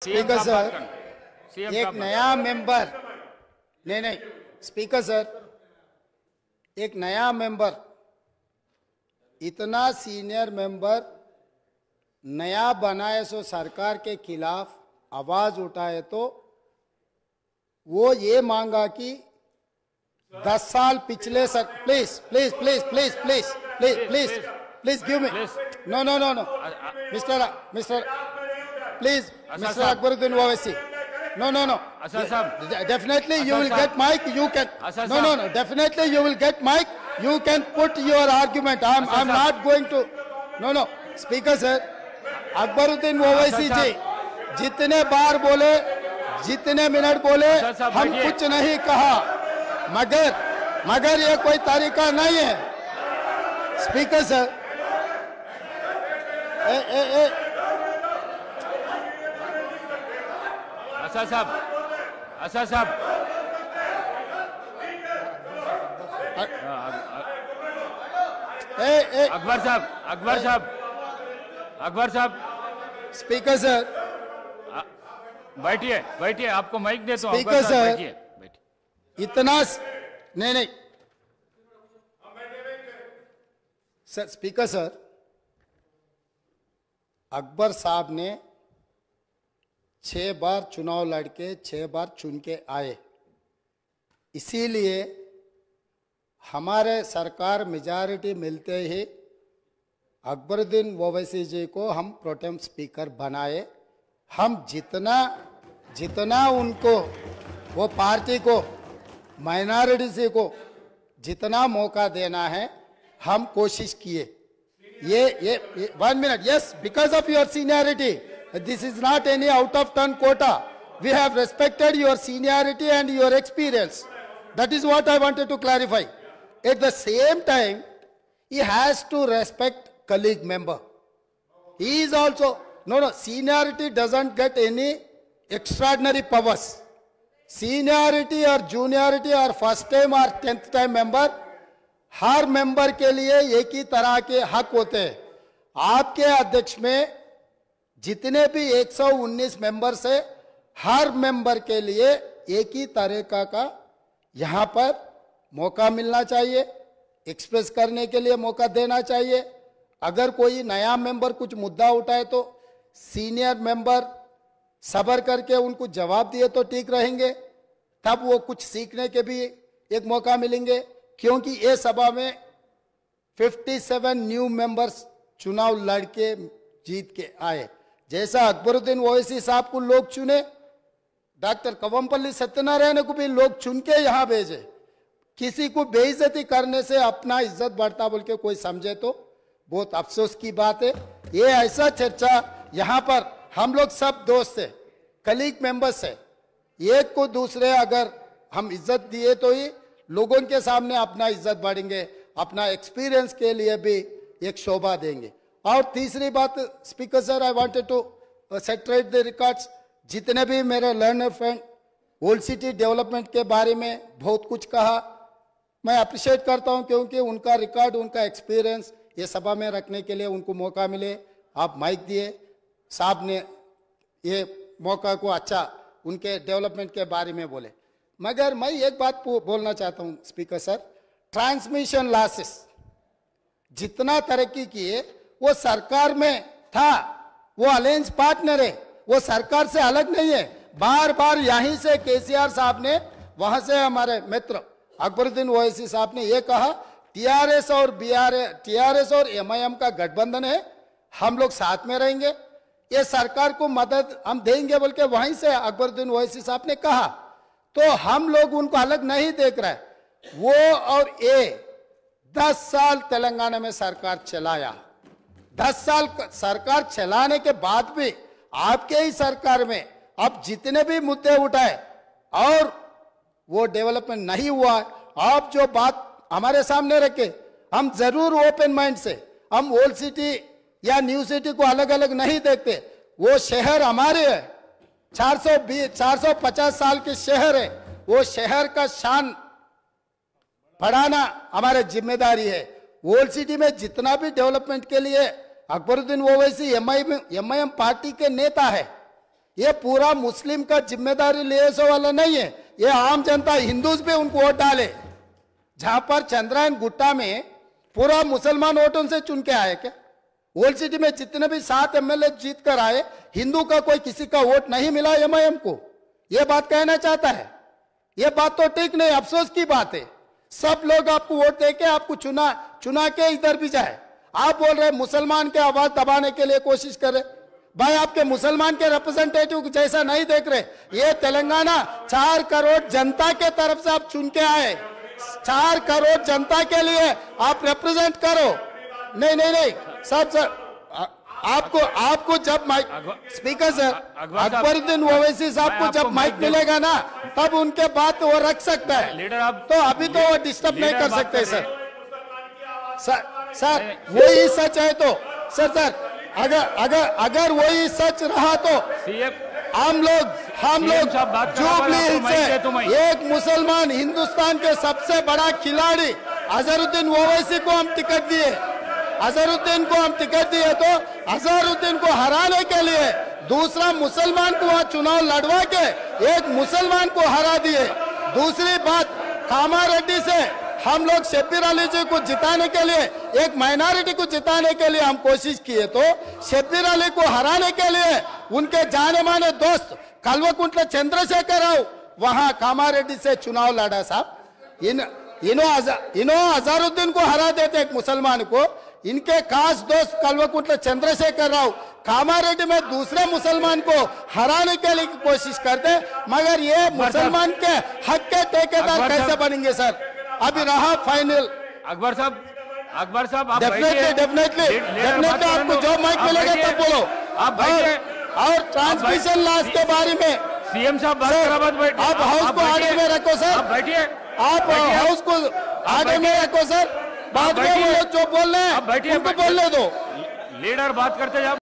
Speaker sir, एक नया member, नहीं, स्पीकर सर, एक नया मेंबर, इतना सीनियर मेंबर नया बनाए सो सरकार के खिलाफ आवाज उठाए तो वो ये मांगा कि 10 साल पिछले sir, please please please please please please please please give me, no no no no mister please, mister Akbaruddin Owaisi, no, definitely you will get mic, you can, no, definitely you will get mic, you can put your argument, I'm not going to, no, speaker sir, Akbaruddin Owaisi ji जितने बार बोले, जितने minute बोले, हम कुछ नहीं कहा, मगर ये कोई तरीका नहीं है। स्पीकर सर, असद साहब, अकबर साहब, स्पीकर सर, बैठिए, आपको माइक देता हूं। स्पीकर सर, बैठिए। इतना नहीं सर, स्पीकर सर, अकबर साहब ने 6 बार चुनाव लड़के 6 बार चुन के आए, इसीलिए हमारे सरकार मेजॉरिटी मिलते ही अकबरुद्दीन ओवैसी जी को हम प्रोटेम स्पीकर बनाए। हम जितना उनको, वो पार्टी को, माइनॉरिटी को जितना मौका देना है हम कोशिश किए। ये 1 minute, yes, because of your seniority, this is not any out of turn quota, we have respected your seniority and your experience, that is what I wanted to clarify. At the same time he has to respect colleague member, he is also, no, seniority doesn't get any extraordinary powers, seniority or juniority or first time or 10th time member, her member के लिए एक ही तरह के हक होते हैं। आपके अध्यक्ष में जितने भी 119 मेंबर्स है, हर मेंबर के लिए एक ही तरीका का यहाँ पर मौका मिलना चाहिए, एक्सप्रेस करने के लिए मौका देना चाहिए। अगर कोई नया मेंबर कुछ मुद्दा उठाए तो सीनियर मेंबर सब्र करके उनको जवाब दिए तो ठीक रहेंगे, तब वो कुछ सीखने के भी एक मौका मिलेंगे। क्योंकि ये सभा में 57 न्यू मेंबर्स चुनाव लड़के जीत के आए। जैसा अकबरुद्दीन ओवैसी साहब को लोग चुने, डॉक्टर कवंपल्ली सत्यनारायण को भी लोग चुन के यहाँ भेजे। किसी को बेइज्जती करने से अपना इज्जत बढ़ता बोल के कोई समझे तो बहुत अफसोस की बात है। ये ऐसा चर्चा, यहाँ पर हम लोग सब दोस्त है, कलीग मेंबर्स है, एक को दूसरे अगर हम इज्जत दिए तो ही लोगों के सामने अपना इज्जत बढ़ेंगे, अपना एक्सपीरियंस के लिए भी एक शोभा देंगे। और तीसरी बात, speaker sir, I wanted to reiterate the records, जितने भी मेरे learned friend old city development के बारे में बहुत कुछ कहा, मैं अप्रिशिएट करता हूं, क्योंकि उनका रिकॉर्ड, उनका एक्सपीरियंस ये सभा में रखने के लिए उनको मौका मिले। आप माइक दिए, साहब ने ये मौका को अच्छा उनके डेवलपमेंट के बारे में बोले। मगर मैं एक बात बोलना चाहता हूं स्पीकर सर, ट्रांसमिशन लॉसेस जितना तरक्की किए वो सरकार में था, वो अलायंस पार्टनर है, वो सरकार से अलग नहीं है। बार बार यहीं से केसीआर साहब ने, वहां से हमारे मित्र अकबरुद्दीन ओवैसी साहब ने ये कहा, टीआरएस और एमआईएम का गठबंधन है, हम लोग साथ में रहेंगे, ये सरकार को मदद हम देंगे बोल के वहीं से अकबरुद्दीन ओवैसी साहब ने कहा। तो हम लोग उनको अलग नहीं देख रहे। वो और ये 10 साल तेलंगाना में सरकार चलाया, 10 साल सरकार चलाने के बाद भी आपके ही सरकार में अब जितने भी मुद्दे उठाए और वो डेवलपमेंट नहीं हुआ। आप जो बात हमारे सामने रखे, हम जरूर ओपन माइंड से, हम ओल्ड सिटी या न्यू सिटी को अलग अलग नहीं देखते, वो शहर हमारे है, 450 साल के शहर है, वो शहर का शान बढ़ाना हमारी जिम्मेदारी है। ओल्ड सिटी में जितना भी डेवलपमेंट के लिए अकबरुद्दीन ओवैसी एमआईएम पार्टी के नेता है, ये पूरा मुस्लिम का जिम्मेदारी लिए से वाला नहीं है, ये आम जनता हिंदूज भी उनको वोट डाले। जहां पर चंद्रायन गुट्टा में पूरा मुसलमान वोटों से चुन के आए क्या? ओल्ड सिटी में जितने भी 7 एमएलए जीत कर आए, हिंदू का कोई किसी का वोट नहीं मिला एमआईएम को। यह बात कहना चाहता है, यह बात तो ठीक नहीं, अफसोस की बात है। सब लोग आपको वोट देके आपको चुना के इधर भी जाए। आप बोल रहे मुसलमान के आवाज दबाने के लिए कोशिश कर रहे। भाई आपके मुसलमान के रिप्रेजेंटेटिव जैसा नहीं देख रहे। ये तेलंगाना 4 करोड़ जनता के तरफ से आप चुन के आए, 4 करोड़ जनता के लिए आप रिप्रेजेंट करो। नहीं सर आपको जब mike speaker sir Akbaruddin Owaisi साहब को जब माइक मिलेगा ना, तब उनके बात वो रख सकता है। लीडर आप तो अभी तो वो डिस्टर्ब नहीं कर सकते सर वही सच है तो सर अगर वही सच रहा तो हम लोग जुबली हिल्स से एक मुसलमान हिंदुस्तान के सबसे बड़ा खिलाड़ी अजहरुद्दीन ओवैसी को हम टिकट दिए। अजहरुद्दीन को हम टिकट दिए तो अजहरुद्दीन को हराने के लिए दूसरा मुसलमान को वहां चुनाव लड़वा के एक मुसलमान को हरा दिए। दूसरी बात, कामारेड्डी से हम लोग शब्बीर अली जी को जिताने के लिए, एक माइनॉरिटी को जिताने के लिए हम कोशिश किए, तो शब्बीर अली को हराने के लिए उनके जाने माने दोस्त कल्वकुंट्ला चंद्रशेखर राव वहां कामारेड्डी से चुनाव लड़ा साहब। इन्हों अजहरुद्दीन को हरा देते एक मुसलमान को। इनके खास दोस्त कल्वकुंट्ला चंद्रशेखर राव कामारेड्डी में दूसरे मुसलमान को हराने के लिए कोशिश करते, मगर ये मुसलमान के हक के ठेकेदार कैसे बनेंगे सर? अभी रहा फाइनल। अकबर साहब आप डेफिनेटली आपको जो माइक मिलेगा तब बोलो। आप बैठिए। और ट्रांसमिशन लॉस के बारे में सीएम साहब बात करा मत बैठिए। आप हाउस को आगे में रखो सर। आप बैठिए। आप हाउस को आगे में रखो सर। बाद में वो जो बोल रहे हैं उनको बोलने दो। लीडर बात करते जाओ।